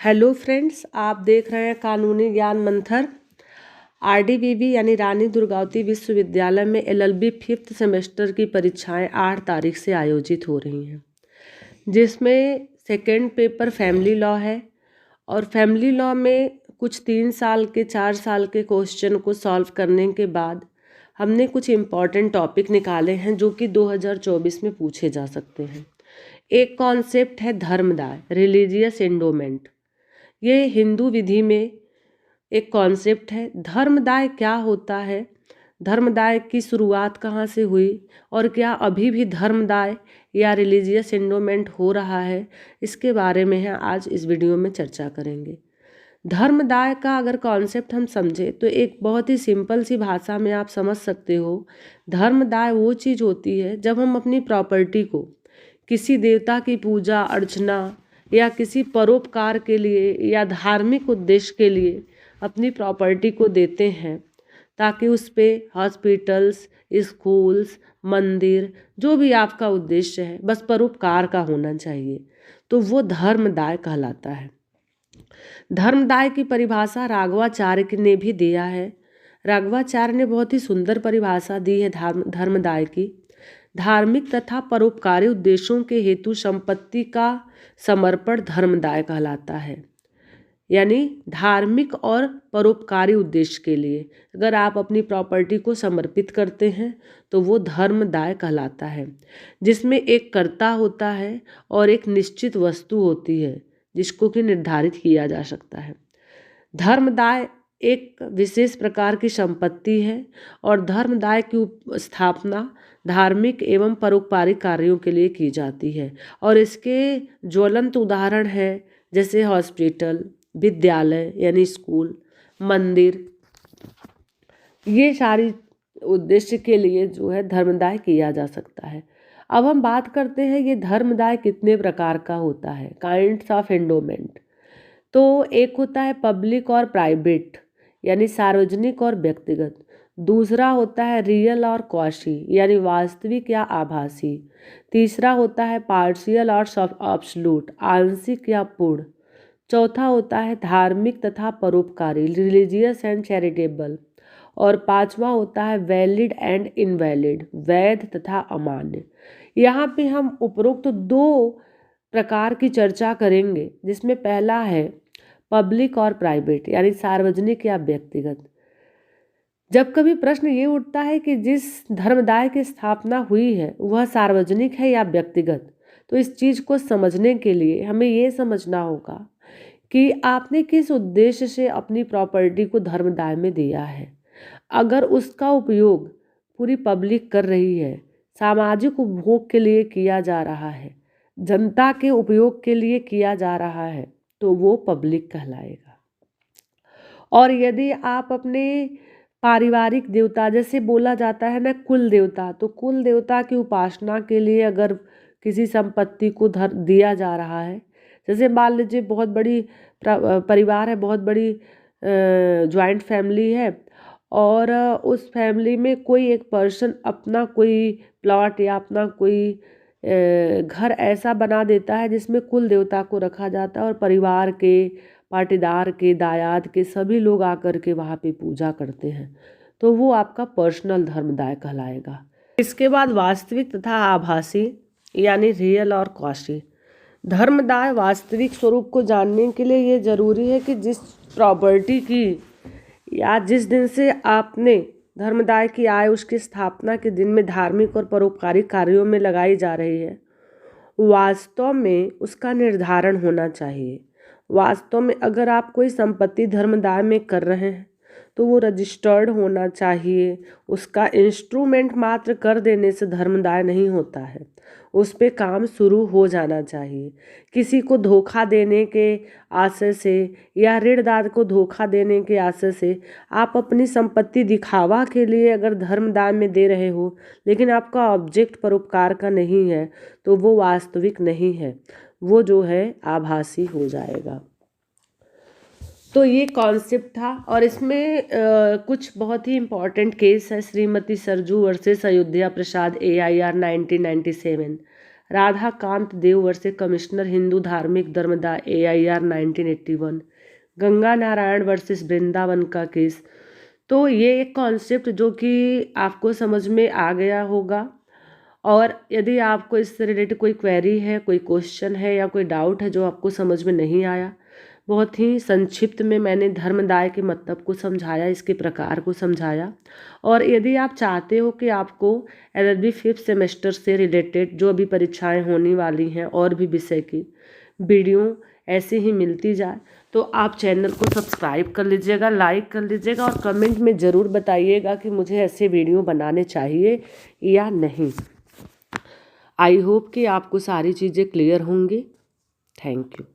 Hello friends, आप देख रहे हैं कानूनी ज्ञान मंथर। आरडीवीवी यानी रानी दुर्गावती विश्वविद्यालय में एलएलबी 5th सेमेस्टर की परीक्षाएं 8 तारीख से आयोजित हो रही हैं, जिसमें सेकेंड पेपर फैमिली लॉ है। और फैमिली लॉ में कुछ 3 साल के 4 साल के क्वेश्चन को सॉल्व करने के बाद हमने कुछ इम्पॉर्टेंट टॉपिक निकाले हैं जो कि 2024 में पूछे जा सकते हैं। एक कॉन्सेप्ट है धर्मदाय, रिलीजियस एंडोमेंट। ये हिंदू विधि में एक कॉन्सेप्ट है। धर्मदाय क्या होता है, धर्मदाय की शुरुआत कहाँ से हुई और क्या अभी भी धर्मदाय या रिलीजियस एंडोमेंट हो रहा है, इसके बारे में है आज इस वीडियो में चर्चा करेंगे। धर्मदाय का अगर कॉन्सेप्ट हम समझे तो एक बहुत ही सिंपल सी भाषा में आप समझ सकते हो। धर्मदाय वो चीज़ होती है जब हम अपनी प्रॉपर्टी को किसी देवता की पूजा अर्चना या किसी परोपकार के लिए या धार्मिक उद्देश्य के लिए अपनी प्रॉपर्टी को देते हैं, ताकि उस पे हॉस्पिटल्स, स्कूल्स, मंदिर, जो भी आपका उद्देश्य है, बस परोपकार का होना चाहिए, तो वो धर्मदाय कहलाता है। धर्मदाय की परिभाषा राघवाचार्य ने भी दिया है। राघवाचार्य ने बहुत ही सुंदर परिभाषा दी है धर्मदाय की। धार्मिक तथा परोपकारी उद्देश्यों के हेतु संपत्ति का समर्पण धर्मदाय कहलाता है। यानी धार्मिक और परोपकारी उद्देश्य के लिए अगर आप अपनी प्रॉपर्टी को समर्पित करते हैं तो वो धर्मदाय कहलाता है, जिसमें एक कर्ता होता है और एक निश्चित वस्तु होती है जिसको कि निर्धारित किया जा सकता है। धर्मदाय एक विशेष प्रकार की संपत्ति है और धर्मदाय की स्थापना धार्मिक एवं परोपकारिक कार्यों के लिए की जाती है। और इसके ज्वलंत उदाहरण है जैसे हॉस्पिटल, विद्यालय यानी स्कूल, मंदिर, ये सारी उद्देश्य के लिए जो है धर्मदाय किया जा सकता है। अब हम बात करते हैं ये धर्मदाय कितने प्रकार का होता है, काइंड्स ऑफ एंडोमेंट। तो एक होता है पब्लिक और प्राइवेट यानी सार्वजनिक और व्यक्तिगत। दूसरा होता है रियल और क्वाशी यानी वास्तविक या आभासी। तीसरा होता है पार्शियल और एब्सोल्यूट, आंशिक या पूर्ण। चौथा होता है धार्मिक तथा परोपकारी, रिलीजियस एंड चैरिटेबल। और पांचवा होता है वैलिड एंड इनवैलिड, वैध तथा अमान्य। यहाँ पे हम उपरोक्त 2 प्रकार की चर्चा करेंगे, जिसमें पहला है पब्लिक और प्राइवेट यानी सार्वजनिक या व्यक्तिगत। जब कभी प्रश्न ये उठता है कि जिस धर्मदाय की स्थापना हुई है वह सार्वजनिक है या व्यक्तिगत, तो इस चीज़ को समझने के लिए हमें ये समझना होगा कि आपने किस उद्देश्य से अपनी प्रॉपर्टी को धर्मदाय में दिया है। अगर उसका उपयोग पूरी पब्लिक कर रही है, सामाजिक उपभोग के लिए किया जा रहा है, जनता के उपयोग के लिए किया जा रहा है, तो वो पब्लिक कहलाएगा। और यदि आप अपने पारिवारिक देवता, जैसे बोला जाता है ना कुल देवता, तो कुल देवता की उपासना के लिए अगर किसी संपत्ति को दिया जा रहा है, जैसे मान लीजिए बहुत बड़ी परिवार है, बहुत बड़ी जॉइंट फैमिली है और उस फैमिली में कोई एक पर्सन अपना कोई प्लॉट या अपना कोई घर ऐसा बना देता है जिसमें कुल देवता को रखा जाता है और परिवार के, पाटीदार के, दायाद के सभी लोग आकर के वहाँ पे पूजा करते हैं, तो वो आपका पर्सनल धर्मदाय कहलाएगा। इसके बाद वास्तविक तथा आभासी यानी रियल और क्वाशी। धर्मदाय वास्तविक स्वरूप को जानने के लिए ये जरूरी है कि जिस प्रॉपर्टी की या जिस दिन से आपने धर्मदाय की आय उसकी स्थापना के दिन में धार्मिक और परोपकारी कार्यों में लगाई जा रही है, वास्तव में उसका निर्धारण होना चाहिए। वास्तव में अगर आप कोई संपत्ति धर्मदाय में कर रहे हैं तो वो रजिस्टर्ड होना चाहिए। उसका इंस्ट्रूमेंट मात्र कर देने से धर्मदाय नहीं होता है, उस पे काम शुरू हो जाना चाहिए। किसी को धोखा देने के आशय से या ऋणदाता को धोखा देने के आशय से आप अपनी संपत्ति दिखावा के लिए अगर धर्मदाय में दे रहे हो, लेकिन आपका ऑब्जेक्ट परोपकार का नहीं है, तो वो वास्तविक नहीं है, वो जो है आभासी हो जाएगा। तो ये कॉन्सेप्ट था और इसमें कुछ बहुत ही इम्पॉर्टेंट केस है। Shrimati Sarju versus Ayodhya Prasad AIR 1997, Radhakant देववर्षे commissioner Hindu धार्मिक धर्मदाय AIR 1981, गंगा नारायण वर्सेस वृंदावन का केस। तो ये एक कॉन्सेप्ट जो कि आपको समझ में आ गया होगा, और यदि आपको इससे रिलेटेड कोई क्वेरी है, कोई क्वेश्चन है या कोई डाउट है जो आपको समझ में नहीं आया, बहुत ही संक्षिप्त में मैंने धर्मदाय के मतलब को समझाया, इसके प्रकार को समझाया। और यदि आप चाहते हो कि आपको LLB 5th सेमेस्टर से रिलेटेड जो अभी परीक्षाएं होने वाली हैं और भी विषय की वीडियो ऐसे ही मिलती जाए, तो आप चैनल को सब्सक्राइब कर लीजिएगा, लाइक कर लीजिएगा और कमेंट में ज़रूर बताइएगा कि मुझे ऐसे वीडियो बनाने चाहिए या नहीं। आई होप कि आपको सारी चीज़ें क्लियर होंगी। Thank you.